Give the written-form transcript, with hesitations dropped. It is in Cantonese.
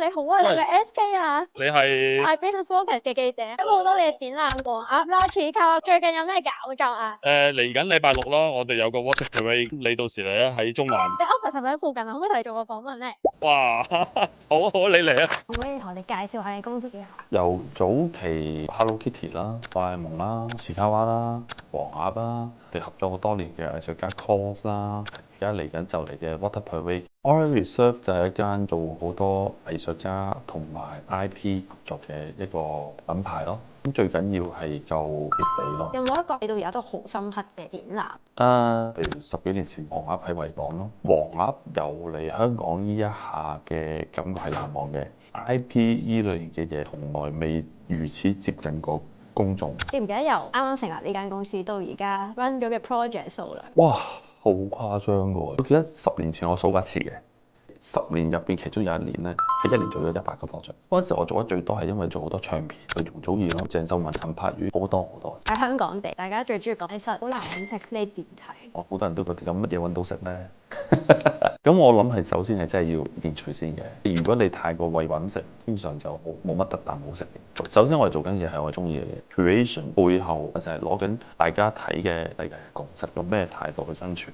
你好啊，你係咪 SK 啊？你係我係 Business Focus 嘅記者，睇過好多你嘅展覽喎。啦，似靠最近有咩搞作啊？嚟緊禮拜六咯，我哋有個 Water Parade，你到時嚟啊，喺中環。你 office 係咪喺附近啊？可唔可以同你做個訪問咧？哇，好你嚟啊！可唔可以同我哋介紹下你公司啊？由早期 Hello Kitty 啦、哆啦 A 夢啦、時卡娃啦、黃鴨啦，我哋合作好多年嘅藝術家 Cos 啦，而家嚟緊就嚟嘅 Water Parade。Aura Reserve 就係一間做好多藝術家同埋 IP 合作嘅一個品牌咯。咁最緊要係夠貼地咯。有冇一個你到而家都好深刻嘅展覽？譬如10幾年前黃鴨喺維港咯，黃鴨遊嚟香港呢一下嘅感覺係難忘嘅。IP 呢類型嘅嘢從來未如此接近過公眾。記唔記得由啱啱成立呢間公司到而家 run 咗嘅 project 數量？哇，好誇張㗎喎！我記得10年前我數過一次嘅，10年入邊其中有一年咧，係一年做咗100個 project。嗰陣時我做得最多係因為做好多唱片，譬如容祖兒咯、鄭秀文、陳柏宇，好多好多。喺香港地，大家最中意講藝術好難揾食，你點睇？好多人都覺得有乜嘢揾到食咧？咁我諗係首先係真係要面除先嘅。如果你太過為揾食，基本上就冇乜特啖好食嘅。首先我哋做緊嘢係我中意嘅嘢，creation 背後就係攞緊大家睇嘅共識，用咩態度去生存。